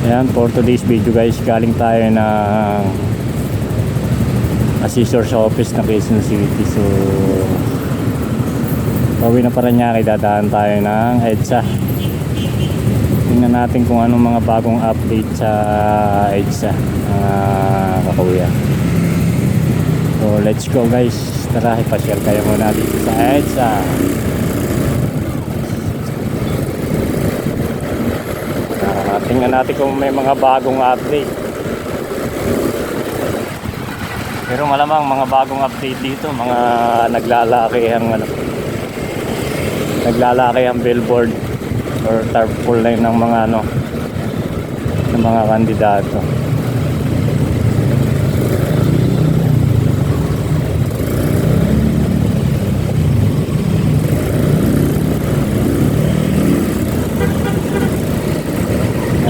Ayan, for today's video guys, galing tayo na assessor's office na Quezon City. So pauwi na Parañaque, dadaan tayo ng EDSA. Tingnan natin kung anong mga bagong update sa EDSA, kakuya. So let's go guys, tara ipasyal kayo muna dito sa EDSA. Tingnan natin kung may mga bagong update. Pero malamang mga bagong update dito, mga naglalaki ang billboard or tarpaulin ng mga ng mga kandidato.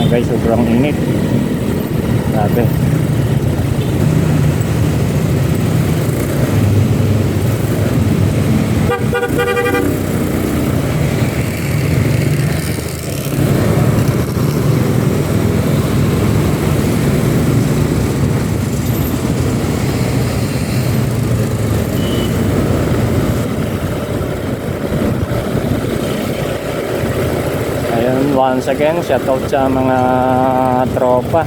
Guys, sobrang init. Grabe. Once again, shoutout sa mga tropa.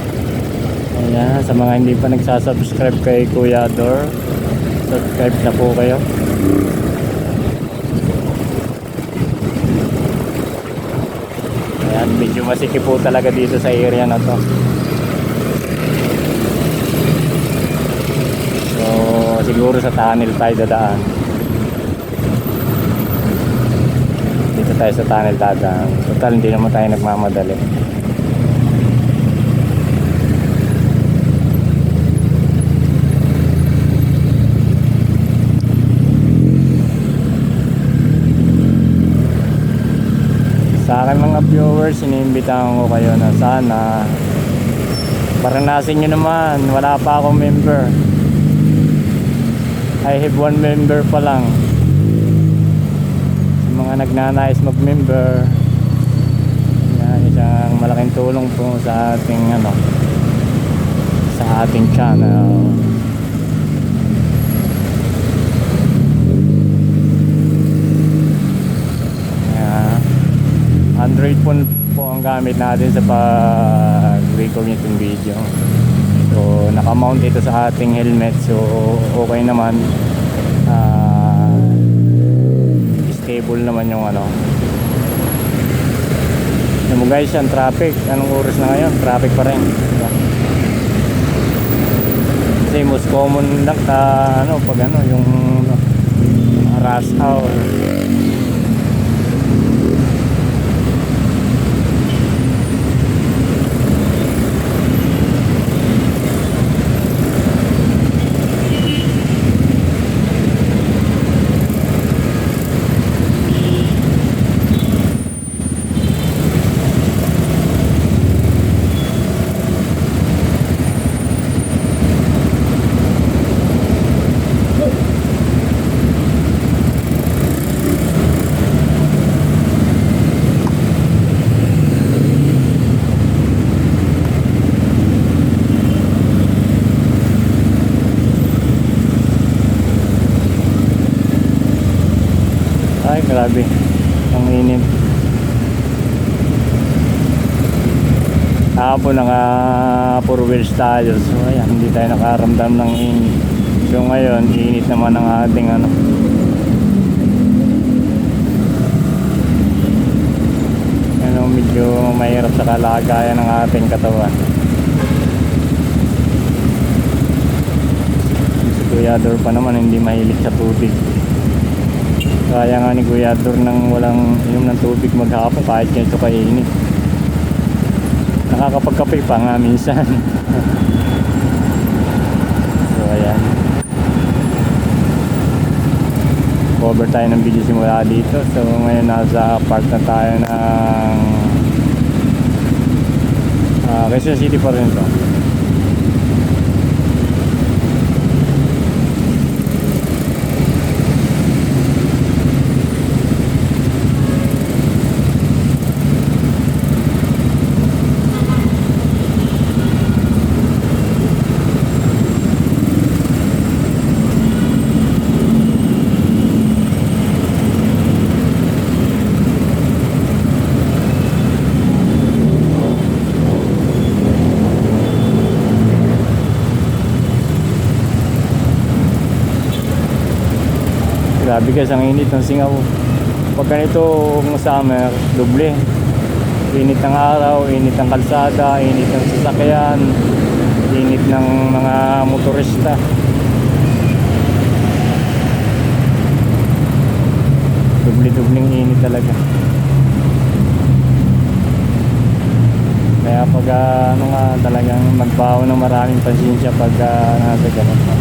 Ayan, sa mga hindi pa nagsasubscribe kay Kuya Dor, subscribe na po kayo. Ayan, medyo masikip po talaga dito sa area na to. So siguro sa tunnel tayo dadaan. Dito tayo sa tunnel dadaan. Total hindi naman tayo nagmamadali. Sa akin mga viewers, iniimbitahan ko kayo na sana paranasin nyo naman. Wala pa akong member. I have 1 member pa lang. Mga nagnanais mag-member, yan, isang malaking tulong po sa ating sa ating channel. Yan. Android phone po ang gamit natin sa pag-record nitong video. So naka-mount ito sa ating helmet, so okay naman. Stable naman yung Alam mo guys, yung traffic, anong oras na ngayon? Traffic pa rin. Kasi most common lang pag yung rush hour. Ay, grabe. Ang init. Kahapon naka 4 wheels tayo. So ayan, hindi tayo nakaramdam ng init. So ngayon, init naman ang ating medyo mahirap sa kalagayan ng ating katawan. Si Kuya Dor pa naman hindi mahilig sa tubig. Kaya nga ni Kuya Dor nang walang inom ng tubig maghapon kahit ganito kainit. Nakakapagkape pa nga minsan. So ayan, cover tayo ng video simula dito. So ngayon nasa park na tayo ng Quezon City pa rin to. Grabe guys, ang init ng Singaw. Pag ganitong summer, doble. Init ng araw, init ng kalsada, init ng sasakyan, init ng mga motorista. Doble-dobling init talaga. Kaya pag ano nga, talagang magbaho ng maraming pasensya pag nasa ganun pa.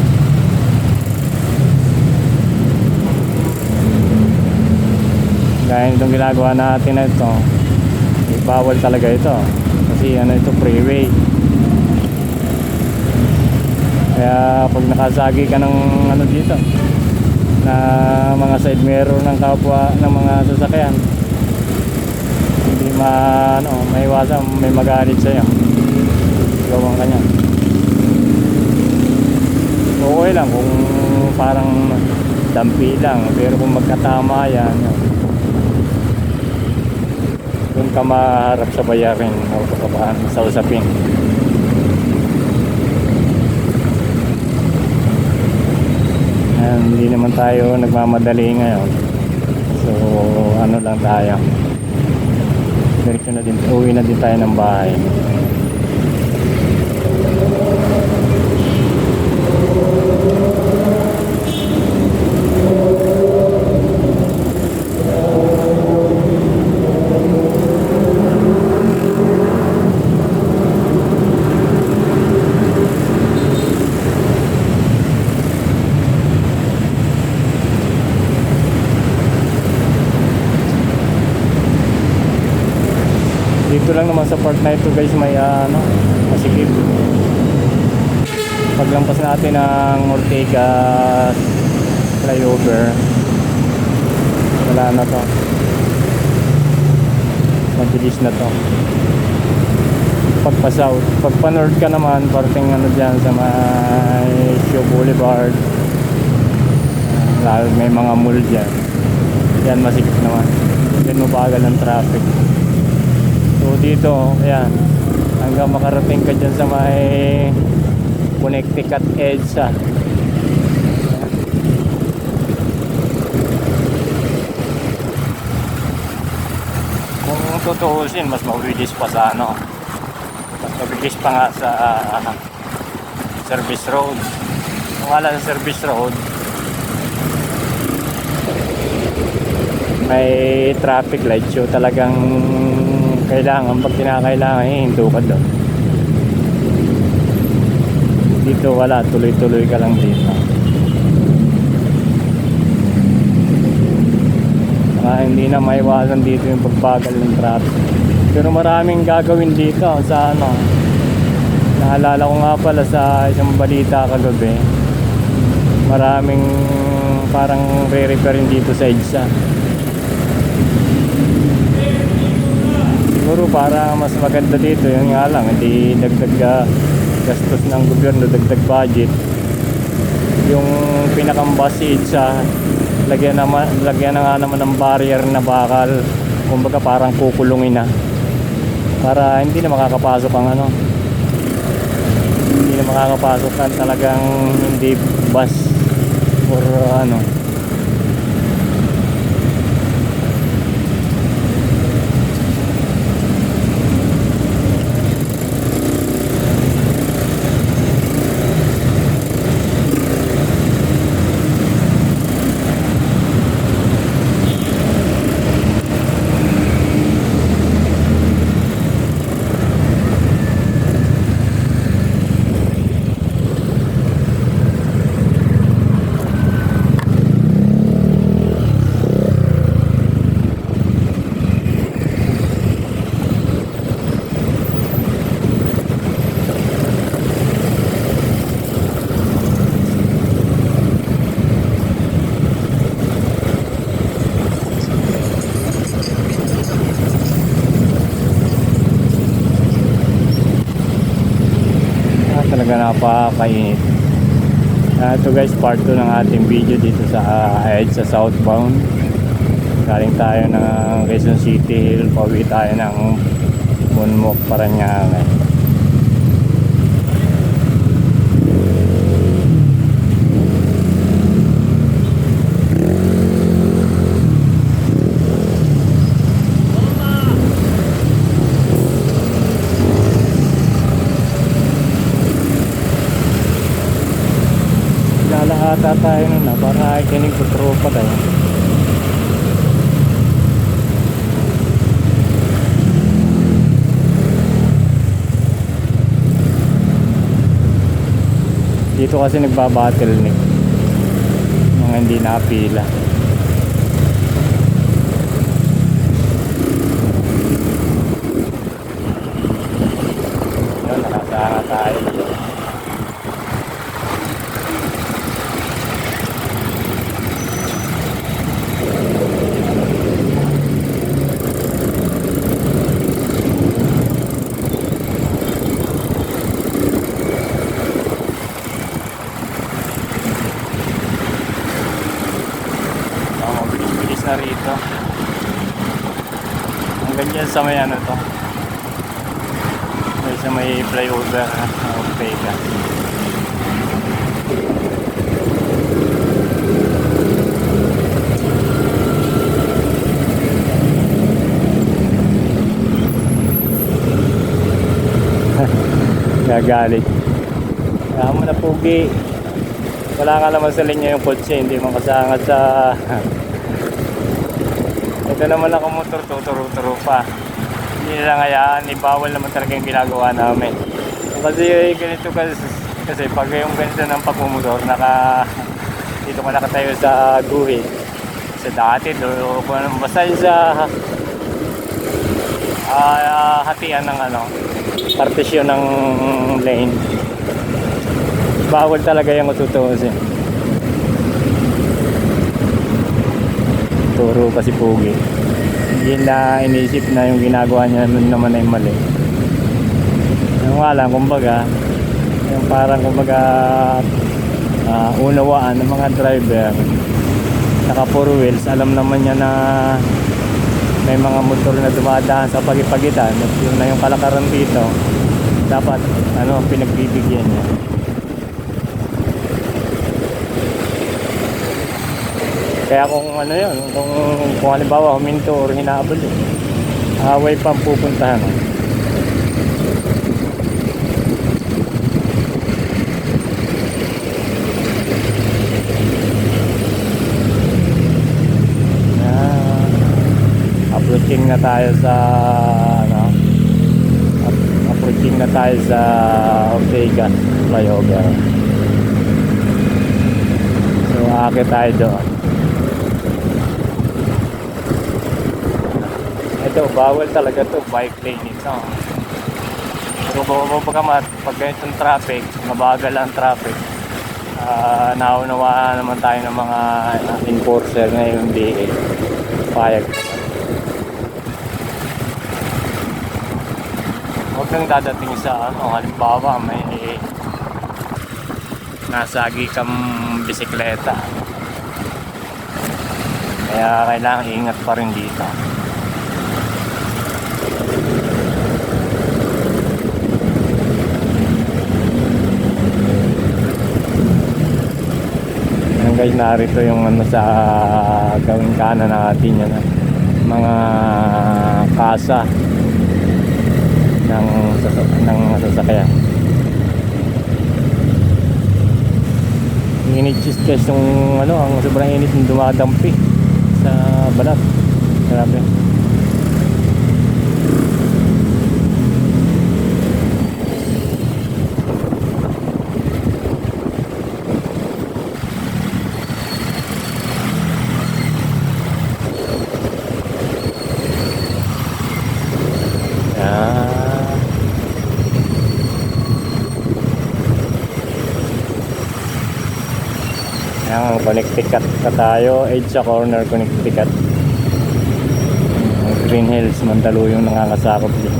Dahil itong ginagawa natin na ito, bawal talaga ito. Kasi ano ito, freeway. Kaya pag nakasagi ka ng ano dito, na mga side mirror ng kapwa ng mga sasakyan, hindi may iwasan, may magalit sa'yo. Gawang kanya. Okay lang kung parang dampi lang, pero kung magkatama yan, doon ka maharap sa bayarin o sa usapin. Hindi naman tayo nagmamadali ngayon, so ano lang tayo, diretso na din, uwi na din tayo ng bahay. Dito lang naman sa part na ito guys, may masikip. Paglampas natin ang Ortega flyover, wala na to, mabilis na to. Pagpa south, pagpa north ka naman, parting ano dyan sa may Show Boulevard, lalo may mga mall dyan, yan masikip naman, yan mabagal ang traffic. So dito, ayan, hanggang makarating ka dyan sa may Connecticut EDSA. Kung tutuusin, mas mabilis pa sa mas mabilis pa nga sa service road. Kung wala sa service road, may traffic light, so talagang kailangan, pag kinakailangan, hinto ka doon. Dito wala, tuloy-tuloy ka lang dito. Hindi na maiwasan dito yung pagbagal ng traffic. Pero maraming gagawin dito sa naalala ko nga pala sa isang balita kagabi, maraming parang re-repairin dito sa EDSA. Siguro para mas maganda dito, yun nga lang, hindi dagdag gastos ng gobyerno, dagdag budget. Yung pinakambasage sa lagyan na nga naman ng barrier na bakal, kumbaga parang kukulungin na, para hindi na makakapasok ang hindi na makakapasok ang talagang hindi bus or talaga napakainit. Ito guys, part 2 ng ating video dito sa EDSA southbound. Galing tayo ng Quezon City, pauwi tayo ng Monmouc, Parañaque. ata tayo nun na. Parang nakikinig ko tropa tayo. Dito kasi nagbabottleneck. Mga hindi napila. Yun, nakasara tayo. Bilis na rito. Ang ganyan sa may ano to. May sa may flyover na Ortega. Gagalit. Kaya mo na pugi. Wala nga naman sa linya yung kotse, hindi mo kasangat sa ito naman ako motor, tuturo-turo pa. Hindi nila ngayaan, bawal naman talaga yung ginagawa namin. Kasi ganito kasi pag yung ganito ng pagmumotor, dito ka nakatayo sa guhit, sa dati, o kung anong basta yun sa hatian ng partisyon ng lane. Bawal talaga yung tutuusin. Turo kasi pugi. Hindi na inisip na yung ginagawa niya naman ay mali. Yung nga lang, kumbaga, yung parang unawaan ng mga driver, naka 4 wheels, alam naman niya na may mga motor na dumadaan sa pagipagitan, at yun na yung kalakaran dito, dapat pinagbibigyan niya. Kaya kung kung halimbawa huminto or hinaabol away pang pupuntahan. Approaching na tayo sa Ortega flyover. So aakit tayo doon. Ito, bawal talaga to, bike lane ito. Pero pag ganitong traffic, mabagal ang traffic, naunawaan naman tayo ng mga enforcer na yung DA. Payag. Huwag kang dadating sa halimbawa may nasagi kang bisikleta. Kaya kailangan ingat pa rin dito. Guys, narito yung sa gawing kanan natin yan, mga kasa ng sasakyan. Init guys yung ang sobrang init ng dumadampi sa balat. Grabe. Ayan, Connecticut ka tayo, edge sa corner Connecticut. Green Hills, Mandaluyong nangangasakop din.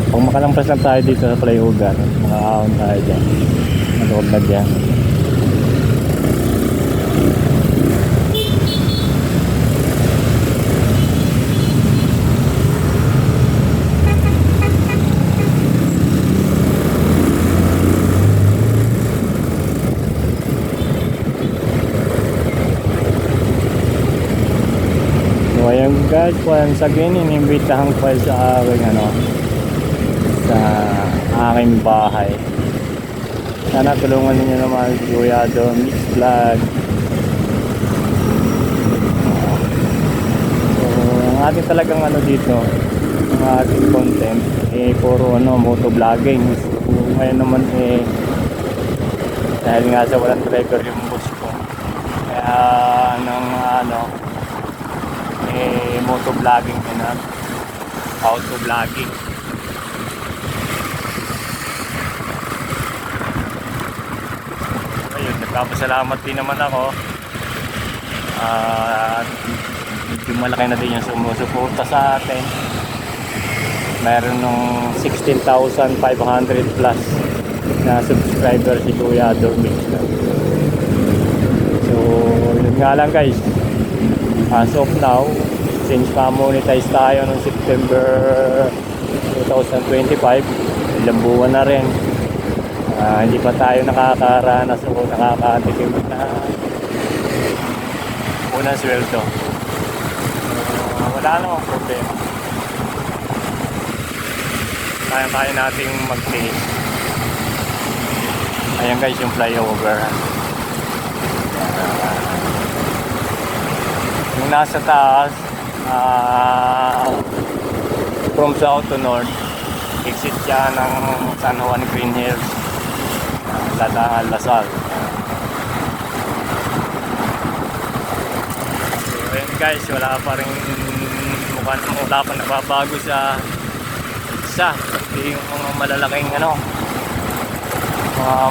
Pag makalampas lang tayo dito sa flyover, makakaon tayo dyan, maluwag na dyan. Ayan guys, once again inimbitahan ko sa aking sa aking bahay. Sana tulungan niyo naman si Kuya Dom Mix Vlog. So ang ating talagang ano dito, ang ating content puro moto vlogging. So ngayon naman dahil nga sa walang driver yung bus ko, kaya moto vlogging na auto vlogging. Ayun, nagpapasalamat din naman ako medyo malaki na din yung sumusuporta sa atin. Meron nung 16,500 plus na subscriber si Kuya Dormix. So yun nga lang guys, as of now, since pa-monetize tayo noong September 2025, ilang buwan na rin, hindi pa tayo nakakaranas o nakakatikim na unang sweldo. Wala namang problema, kaya nating mag-taste. Ayan guys yung flyover. Yung nasa taas, from south to north, exit siya ng San Juan Green Hills, Lasal. So ayan guys, wala pa nababago sa isa. Yung mga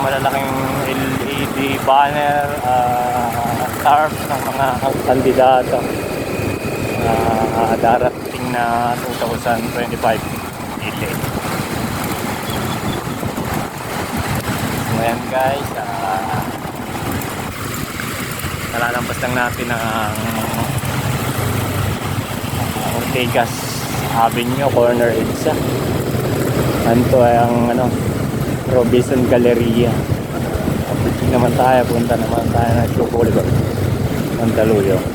malalaking LED banner, tarp ng mga kandidato darating na 2025 elect. So ayan guys, nalalampas lang natin ang Ortegas Avenue, corner EDSA. Anto ay ang Robinson Galleria. Naman tayo, punta naman tayo ng Show Boulevard, Mandaluyong.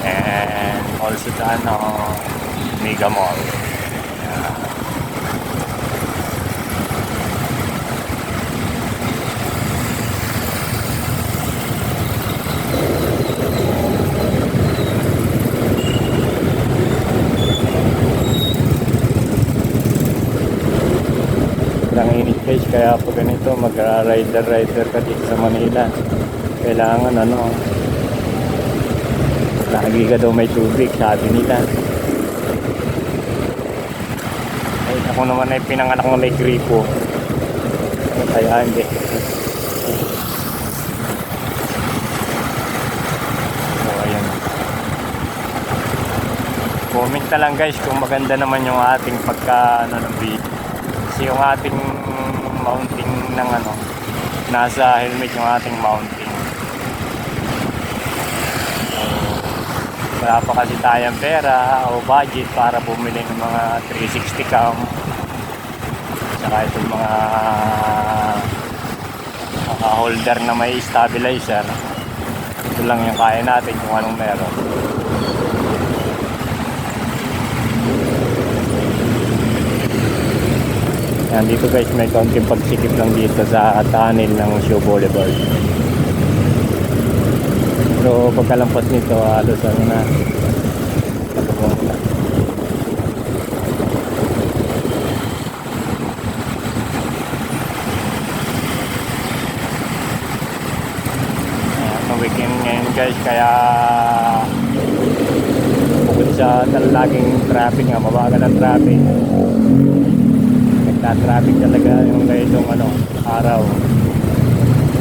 And also sa Mega Mall. Ang init guys, kaya pag ganito mag-rider ka dito sa Manila, kailangan lagi ka daw may tubig, sabi nila. Ay, ako naman ay pinanganak na may gripo, kaya hindi. So ayan, comment na lang guys kung maganda naman yung ating pagka ng video. Kasi yung ating mounting ng nasa helmet yung ating mounting. So, wala pa kasi tayong pera o budget para bumili ng mga 360 cam, saka itong mga holder na may stabilizer. Ito lang yung kaya natin kung anong meron. Yan, dito guys may konting pagsikip lang dito sa tunnel ng Show Boulevard. Pero pagkalampas nito halos na nakabong na. Weekend ngayon guys, kaya bukod sa laging traffic mabagal ang traffic, nagta-traffic talaga yung ganitong araw,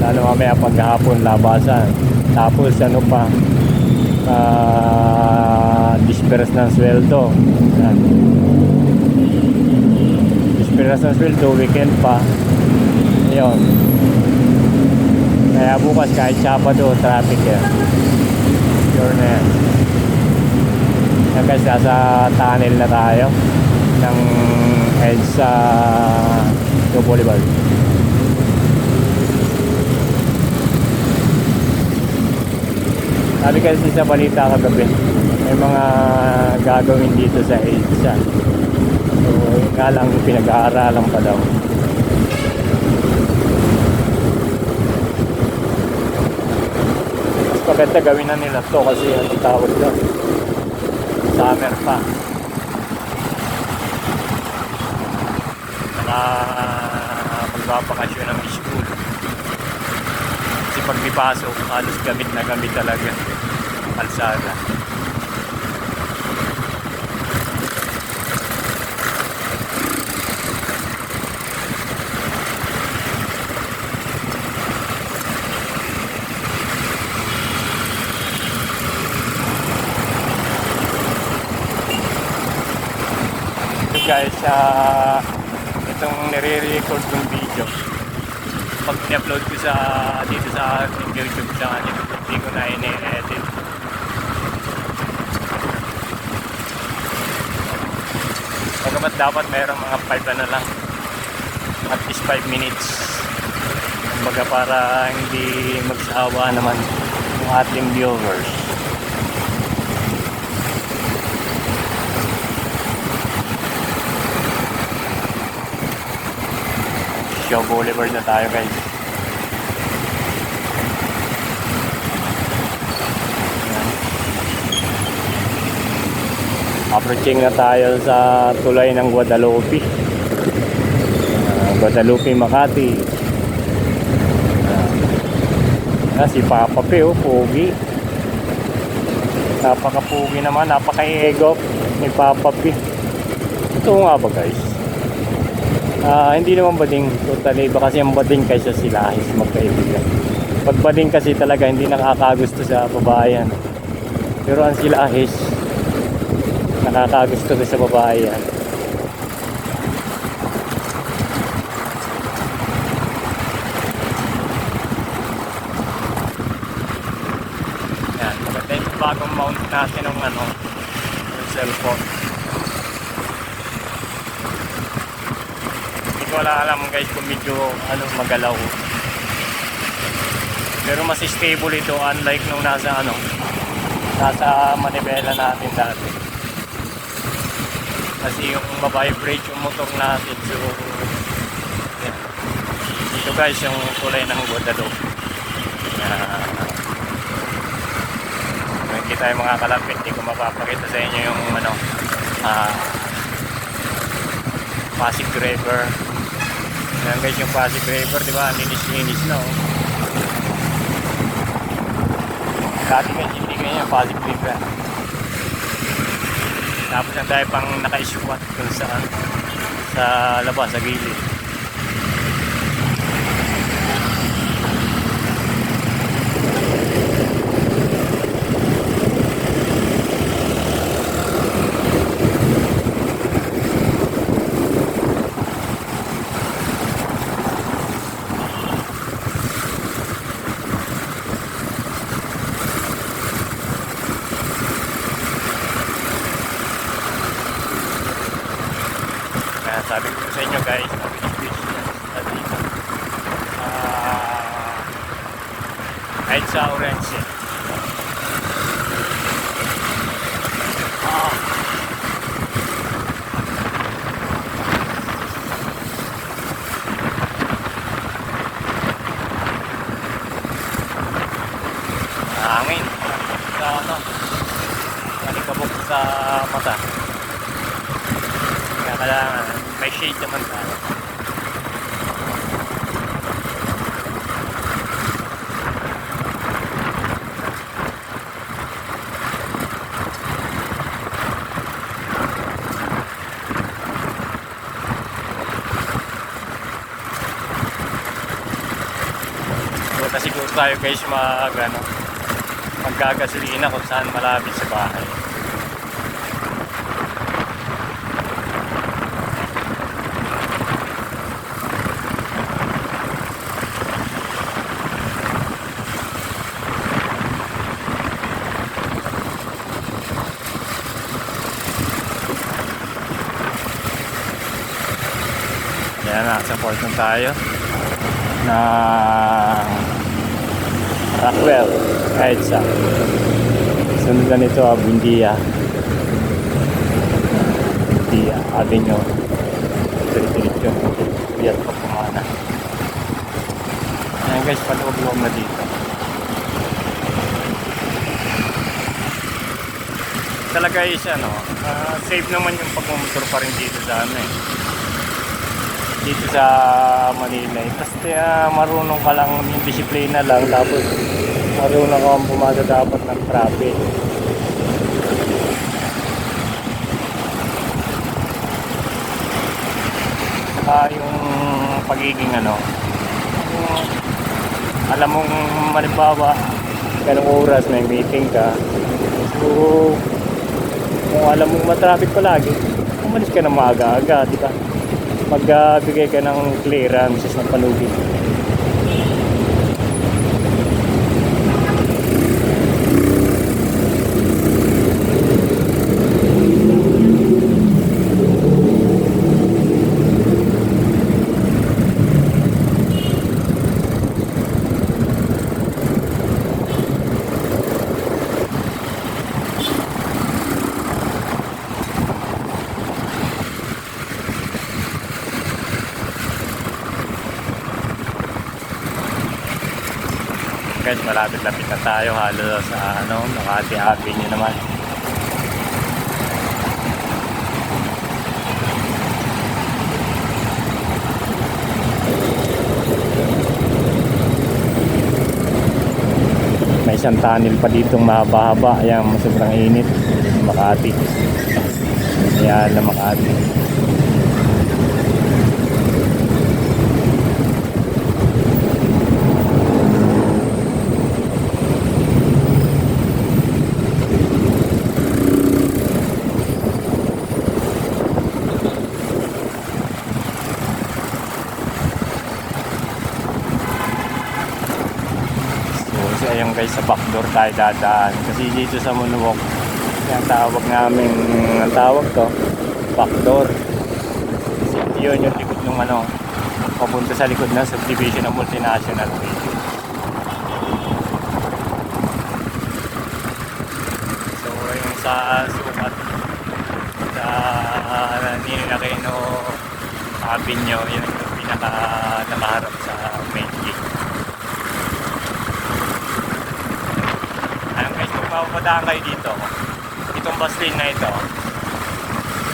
lalo mamaya paghapon labasan, tapos disperas ng sweldo. Disperas ng sweldo, weekend pa yun. Kaya bukas kahit Sabado traffic yan. Sure na yan. Yan guys, nasa tunnel na tayo ng EDSA Show Boulevard. Sabi kasi sa balita kagabi, may mga gagawin dito sa EDSA. So yun nga lang, pinag-aaralan pa daw. Mas maganda gawin na nila to kasi ano tawag doon, summer pa. Magbabakasyon ng school. Kasi pag may pasok, halos gamit na gamit talaga kalsada. So guys, itong nire-record yung video, pag i-upload ko sa dito sa aking YouTube channel, hindi ko na ini-edit. Bagamat dapat mayroong mga 5 na lang, at least 5 minutes, kumbaga para hindi magsawa naman yung ating viewers. Shaw Boulevard na tayo guys. Approaching na tayo sa tulay ng Guadalupe. Guadalupe, Makati. Si Papa P, oh, pogi. Napaka-pogi naman, napaka-ego ni Papa P. Ito nga ba guys? Hindi naman bading totally, iba kasi ang bading kaysa sila is magkaibigan. Pag bading kasi talaga hindi nakakagusto sa babayan, pero ang sila is nakakagusto sa babayan. Yan, maganda yung bagong mount natin ng yung cellphone. Wala alam guys kung medyo magalaw, pero mas stable ito unlike nung nasa manibela natin dati, kasi yung mabibrate yung motor natin. So yeah. Ito guys yung tulay ng Guadalupe. Hindi tayo makakalapit, hindi ko mapapakita sa inyo yung Pasig River. Ayan guys yung Pasig River, di ba? Linis-linis na, oh. Dati guys hindi ganyan Pasig River. Tapos na tayo pang naka-squat dun sa labas, sa gilid. Sabi ko sa inyo guys, kahit sa Orense, hangin sa nalikabok sa mata. Kaya kailangan may shade naman tayo. Punta siguro tayo guys magkagasolina kung saan malapit sa bahay. Ayan na, support na tayo na Rockwell EDSA. So Sunod na nito, Buendia. Buendia Avenue. Diretso. Biyat pa pumana. Ayan guys, paluwag-luwag na dito. Talaga is safe naman yung pagmumotor pa rin dito sa dito sa Manila. Basta marunong ka lang, yung disiplina lang, tapos marunong ka pumasa dapat ng traffic. Saka yung pagiging yung alam mong malimbawa ganong oras may meeting ka, so kung alam mong matraffic palagi, umalis ka na maaga-aga, di ba? Magbigay ka ng clearance ng palugit. Guys, malapit-lapit na tayo halos sa Makati Avenue naman. May isang tunnel pa ditong mahaba-haba. Ayan, sobrang init ng Makati. Ayan na Makati. Ayun guys, sa backdoor tayo dadaan kasi dito sa Moonwalk ang tawag to backdoor kasi yun yung likod ng papunta sa likod ng subdivision ng multinational radio. So yung sa sukat sa Nino Aquino Avenue, yun yung pinaka nakaharap sa main gate. Mapapadaan kayo dito, itong bus lane na ito,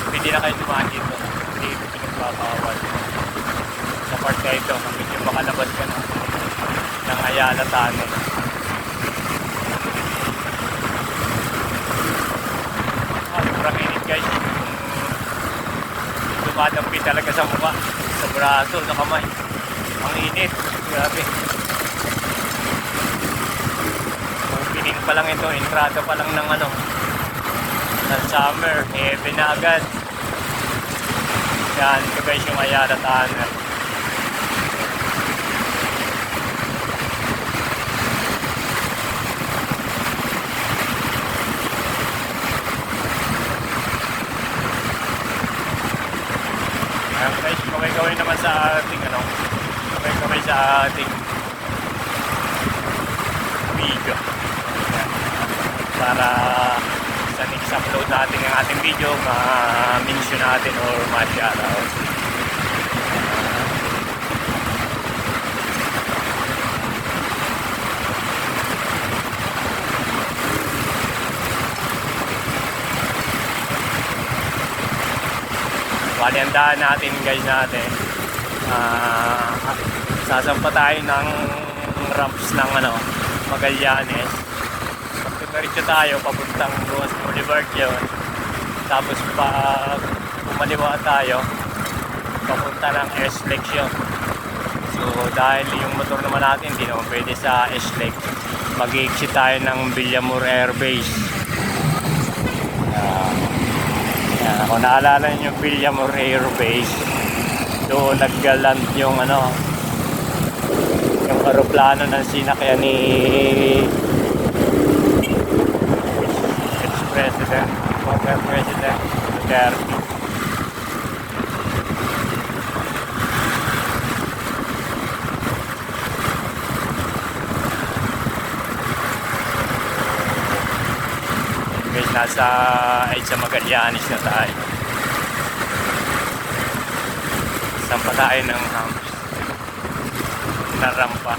pwede na kayo dumaan dito, hindi ito pinagbabawal sa part na ito, medyo makalabas ka ng Ayala Tunnel. Sobrang init guys, dumadampi talaga sa mukha, sa braso, sa kamay, ang init, grabe. Pa lang ito, entrada pa lang ng ng summer, heavy na agad. Yan, ito guys yung Ayala Tunnel. Ayan guys, kamay-kamay naman sa ating kamay-kamay sa ating video. Para sa next upload natin ng ating video, ma-mention natin or ma-shoutout. Bali, ang daan natin guys sasampa tayo ng ramps ng Magallanes. Diretso tayo papuntang Ross Boulevard yun, tapos kumaliwa tayo papunta ng S-Lex yun. So dahil yung motor naman natin hindi naman pwede sa S-Lex, mag-exit tayo ng Villamor Air Base. Kung naalala nyo yung Villamor Air Base, doon nag-land yung yung aeroplano ng sinakyan ni former President Duterte. Nasa EDSA Magallanes na tayo. Sampa tayo ng humps na rampa.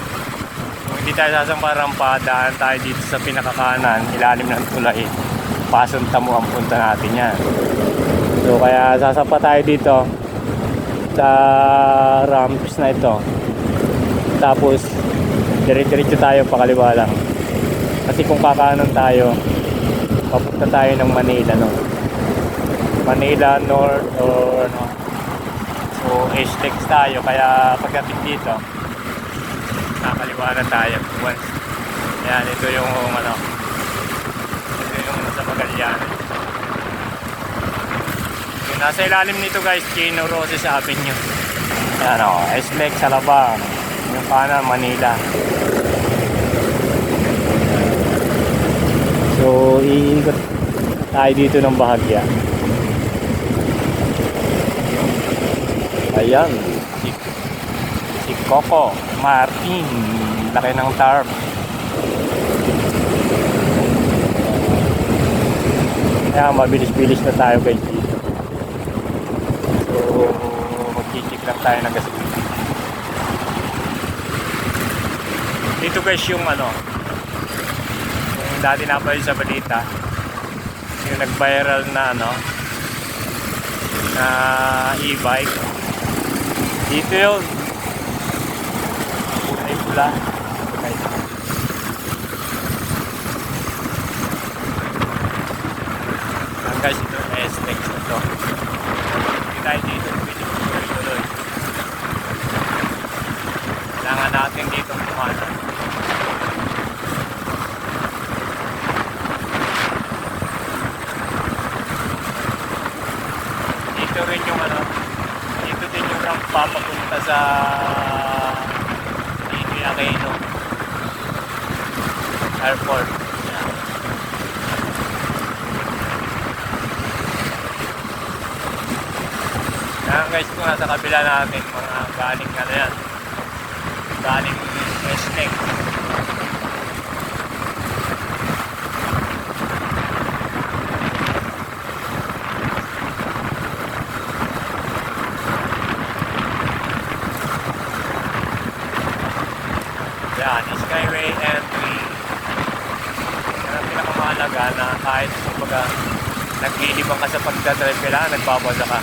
Kung hindi tayo sasampa rampa, daan tayo dito sa pinakakanan, ilalim ng tulay. Pasong Tamo ang punta natin yan. So kaya sasampa tayo dito sa ramps na ito. Tapos dire-diretso tayo pakaliwa lang. Kasi kung kakanan tayo, papunta tayo ng Manila, no? Manila North or no. So SLEX tayo, kaya pagdating dito nakakaliwa na tayo once. Yan, ito yung ano, ito yung sa Magallanes. Yung nasa ilalim nito guys, Chino Roses Avenue. Yan o, SLEX Alabang. Yung kanan Manila. So iikot tayo dito ng bahagya. Ayan, si Coco Martin, laki ng tarp. Kaya mabilis-bilis na tayo guys dito. So mag-check lang tayo ng gasolina. Dito guys yung ano, yung dati na pa sa balita, yung nag-viral na ano, na e-bike. Dito yun. Ay pula. Okay. Ang guys, ito SLEX na ito. Hindi tayo dito. Pwede mo tuloy-tuloy. Kailangan natin dito kumanan. Dito rin yung ano, dito din yung rampa papunta sa Aquino Airport. Yan. Yan guys, kung nasa kabila natin mga galing ano yan, galing SLEX. Yan, Skyway entry. Yan ang pinakamahalaga na kahit kumbaga naglilibang ka sa pagdadrive, kailangan nagbabasa ka.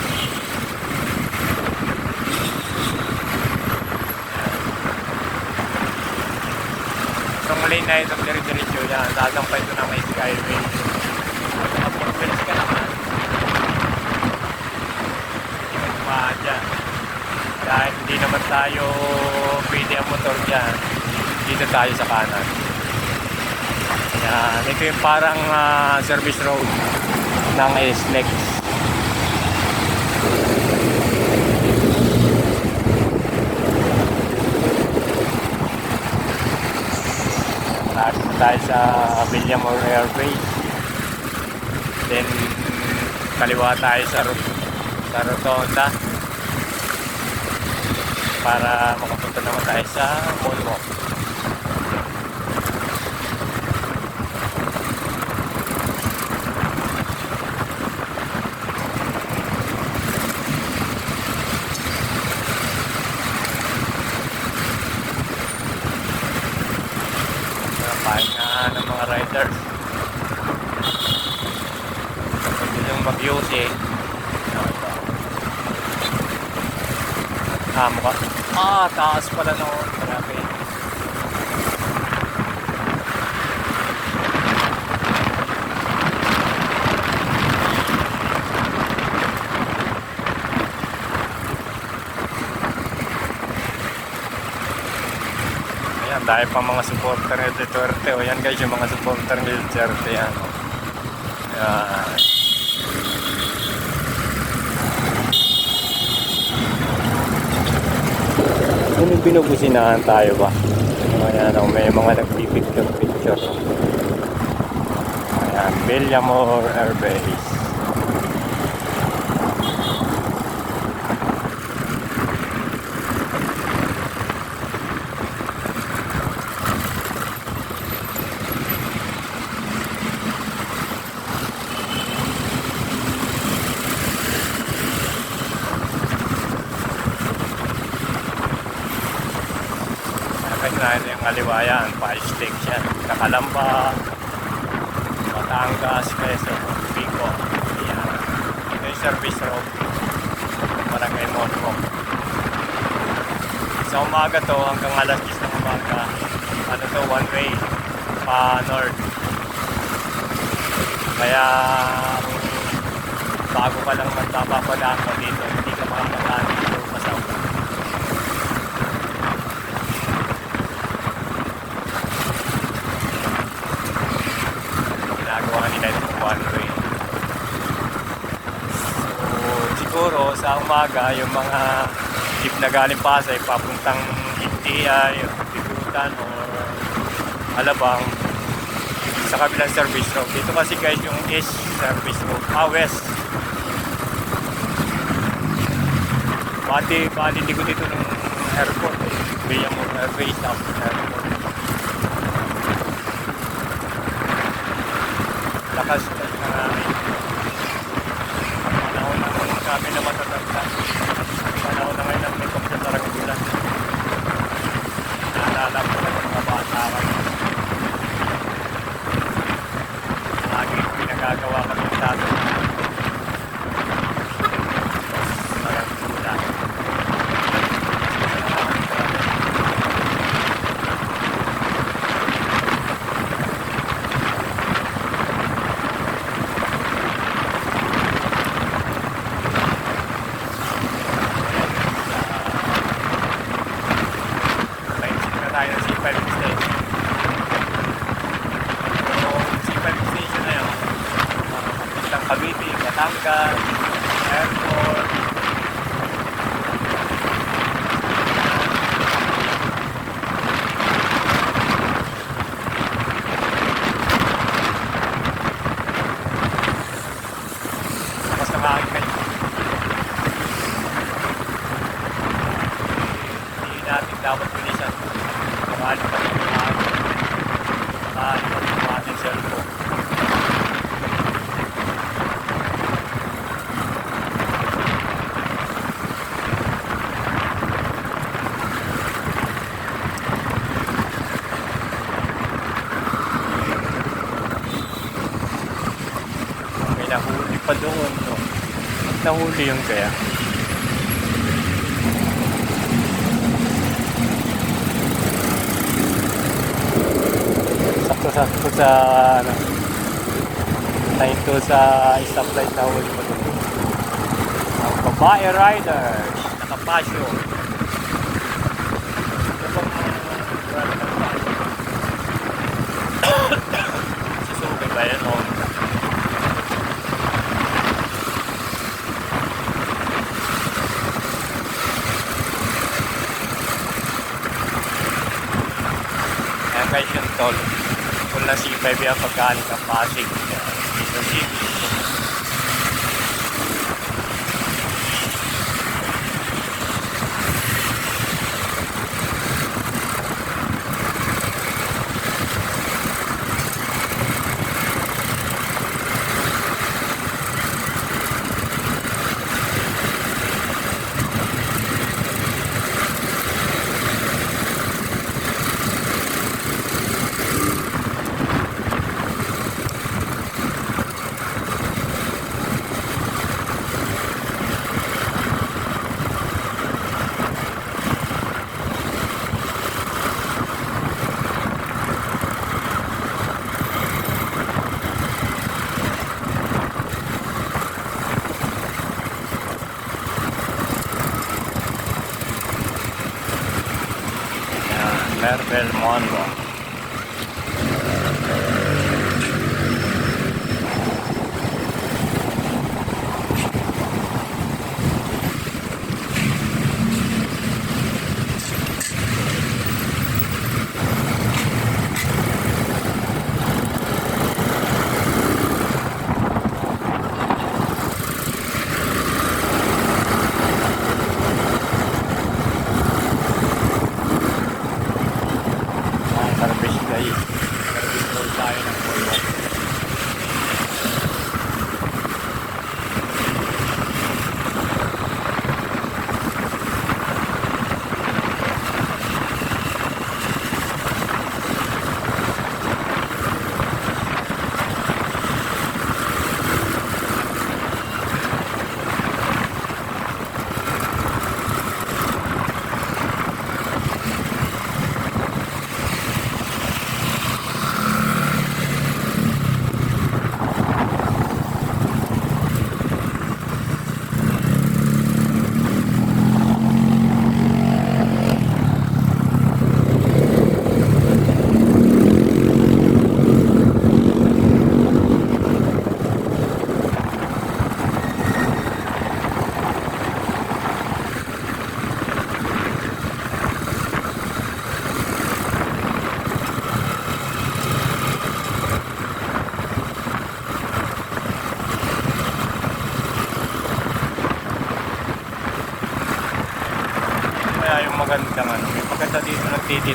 Itong lane na itong dire-diretso yan, sasampay ito na may Skyway. Kapag bilis ka naman, hindi ka tumahan dyan. Dahil hindi naman tayo pwede ang motor dyan, dito tayo sa kanan. Yan, ito yung parang service road ng SLEX. Tapos tayo sa Villamor Air Base. Then kaliwa tayo sa Rotonda para makapunta naman tayo sa Moonwalk. Pahinga ng mga riders. Pwede yung mag-use mukha. Taas pala noon. Grabe. Ayan, dahil pa mga supporter ni Duterte. O yan guys, yung mga supporter ni Duterte. Yan. Ayan. Binubusinahan tayo ba? Ayan, may mga nagpipicture. Ayan, Villamor Air Base. na, ito yung Aliwayan, Fire Station, Kakalamba, Batangas, Quezon, Pico. Ayan. Ito yung service road. Barangay Monroe. Sa umaga to, hanggang alas 10 ng umaga, ano to, one way, pa north. Kaya, bago ka lang magpapapadaan mo dito, hindi ka makapadaan dito masaw. Ginagawa nila yung one way. So, siguro sa umaga, yung mga jeep na galing Pasay, papuntang Intiay, Bigutan, o Alabang, sa kabilang service road. Dito kasi guys yung east service road, west. Bali hindi ko dito ng airport eh. Biyang mo airways up airport. Lakas na namin. Panahon na naman kami na matatanda. Panahon na ngayon ang may sa Tarangulan. Naalala ko na mga bata kami. Lagi pinagagawa kami ng tato. Tayo ng C5 station. Yung C5 station na yun, papuntang Cavite, Batangas, airport. Tapos nakakit kayo. Hindi natin dapat bilisan. Mahal pa rin yung ating cellphone. May nahuli pa doon, no? Nahuli yung kaya. Sakto sa ano, time to sa stoplight na huli mo doon. Ang babae riders, nakapasyo. Ito pang susukin ba yan o? Ayan guys yung toll. Kung na C5 yan pagkalit ang Pasig dito city. Mervel Monroe.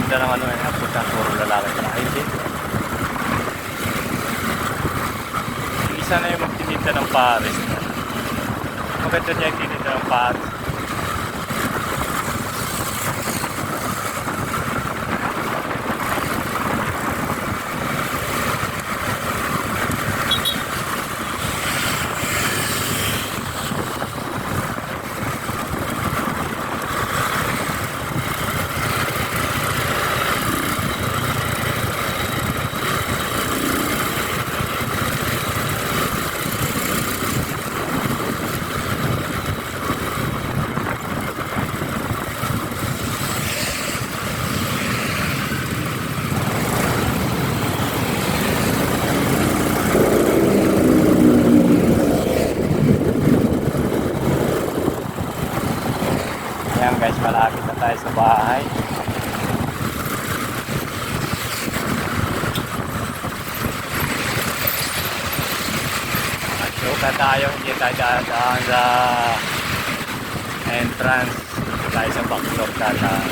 magtitinda ng ano eh, puta, puro lalaki pala. Ay, hindi. Isa na yung magtitinda ng pares. Maganda niya yung titinda ng pares. Ayan guys, malapit na tayo sa bahay. Magsuka tayo, hindi tayo dadaan sa entrance. Hindi tayo sa backdoor dadaan.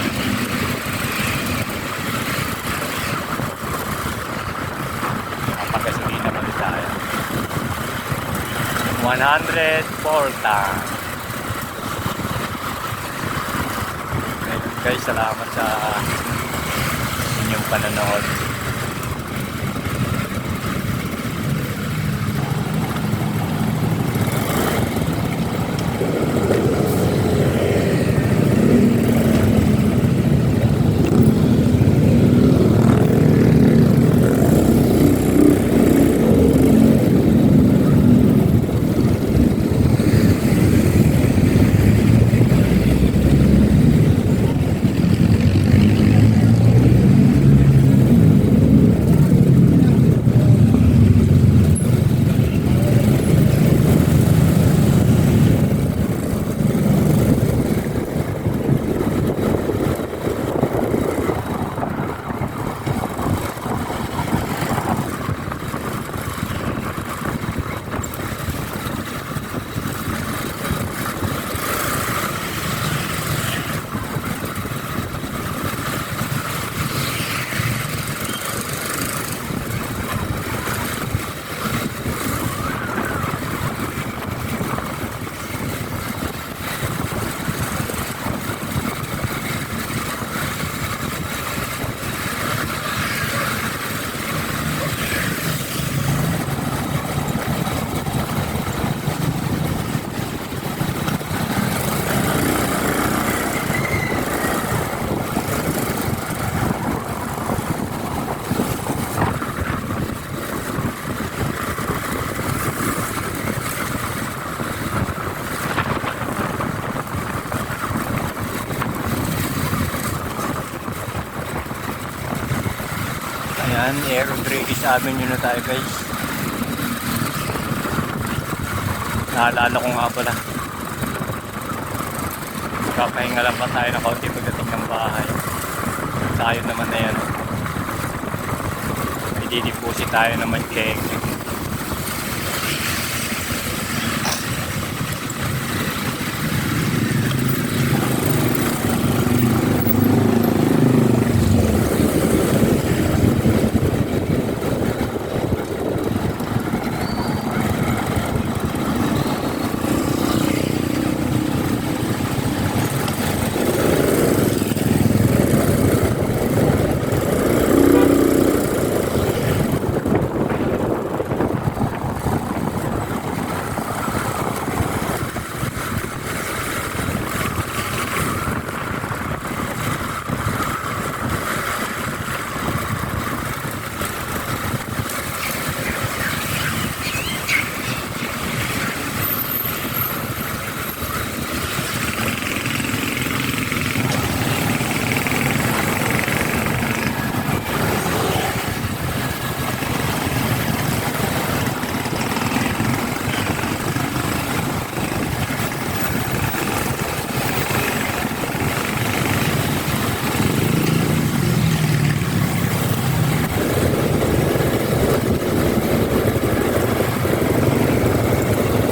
Kapagasolina naman tayo. 104 tanks. Guys, salamat sa inyong panonood. Ayan, Aero British Avenue na tayo guys. Naalala ko nga pala. Kapahinga lang pa tayo na kaunti pagdating ng bahay. Tayo naman na yan. May didipusit tayo naman keng.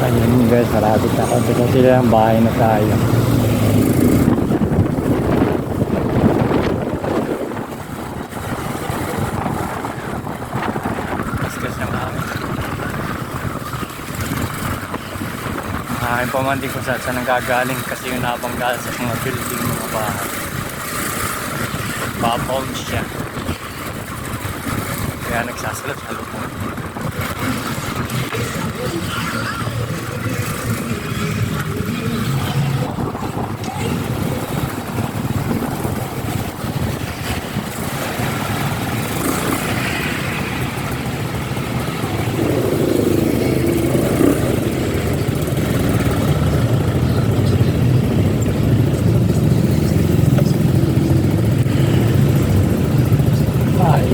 Ayun guys, malapit na konti kasi lang bahay na tayo. Ayaw pa man din kung saan nanggagaling kasi yung nabangga sa mga building, mga bahay. Papaw siya. Kaya nagsasalot-salot po.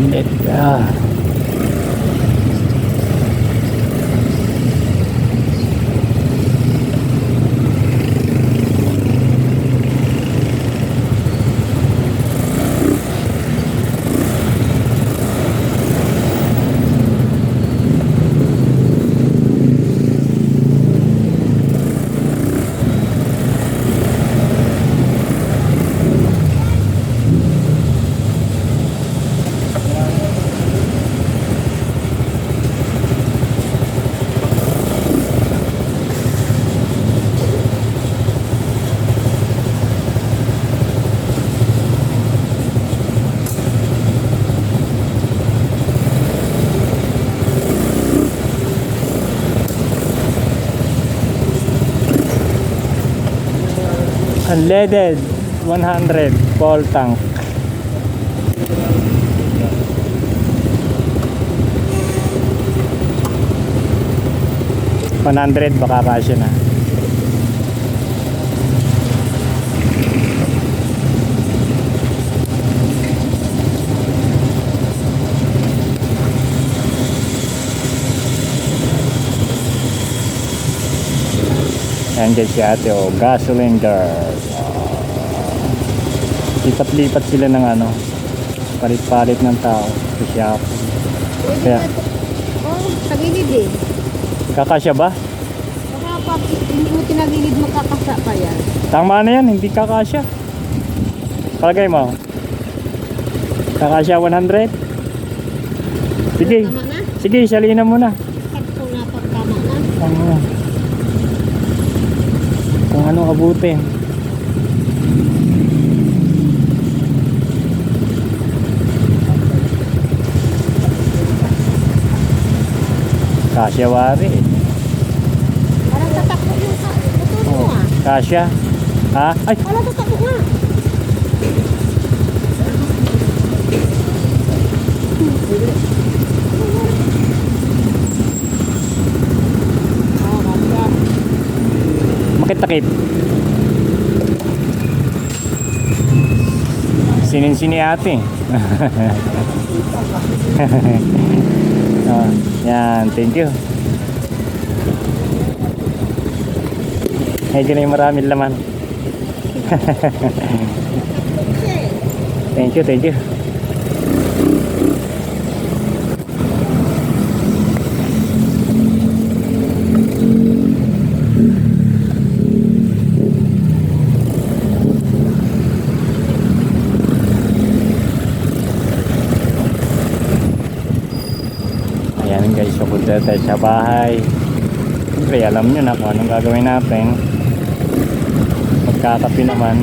Init ah. Unleaded 100 full tank. $100 baka kasya na. Ayan guys si ate o, gasoline girl. Lipat-lipat sila ng ano, palit-palit ng tao sa shop. Kaya, sa gilid eh. kakasya ba? Baka pa, hindi mo tinagilid makakasa pa yan. Tama na yan, hindi kakasya. Palagay mo, kakasya 100? Sige, Tama na? sige, salina mo na. Sakto na pag tama na. Kung anong abutin. Kasya wari. Parang tatakbo yung motor mo ah. Kasya. Ha? Ay, Parang tatakbo nga. Kasya. makit-takip. Sinin-sini ate. Oh, yan, thank you. Medyo na yung maraming laman. Thank you, thank you. Ayan guys, papunta tayo sa bahay. Siyempre alam nyo na kung anong gagawin natin. Magkakapi naman.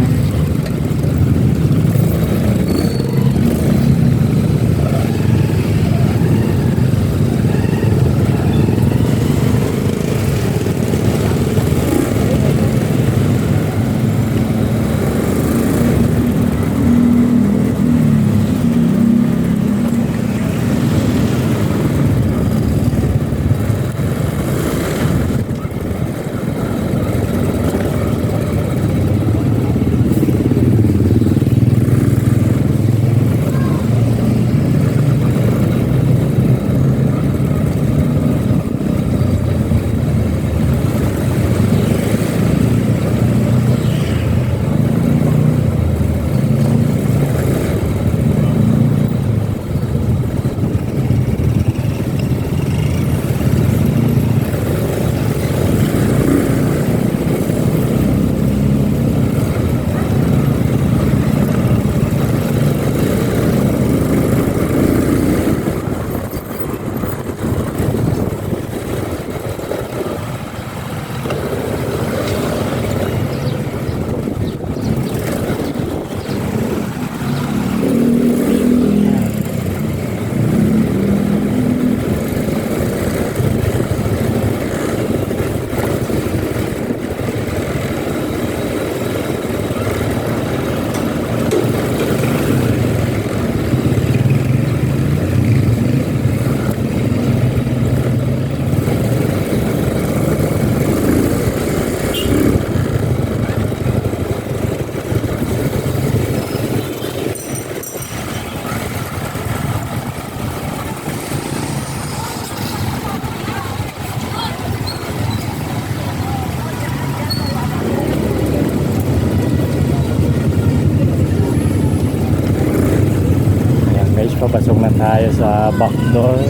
tayo sa back door.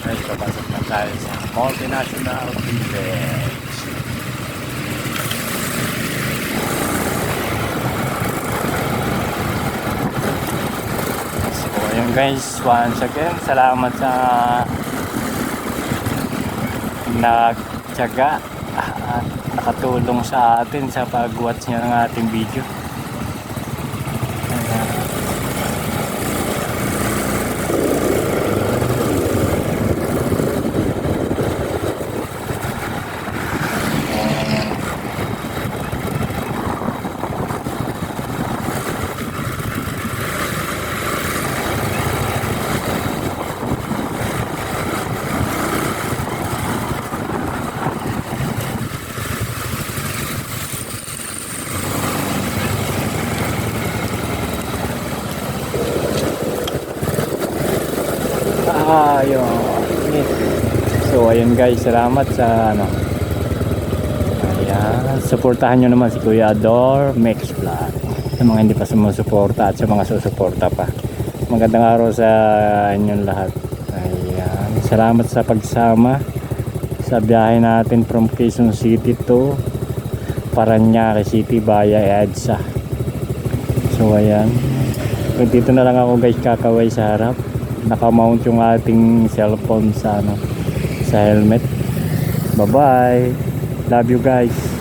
Guys, papasok na tayo sa Multinational Village. So ayun guys, once again, salamat sa nagtiyaga at nakatulong sa atin sa pag-watch niya ng ating video. Yun. So ayun guys, salamat sa ano. Ayan, suportahan nyo naman si Kuya Ador Mix Vlog. Sa mga hindi pa sumusuporta at sa mga susuporta pa. Magandang araw sa inyong lahat. Ayan, salamat sa pagsama sa biyahe natin from Quezon City to Parañaque City via EDSA. So ayan, dito na lang ako guys kakaway sa harap. Nakamount yung ating cellphone sa ano, sa helmet. Bye bye, love you guys.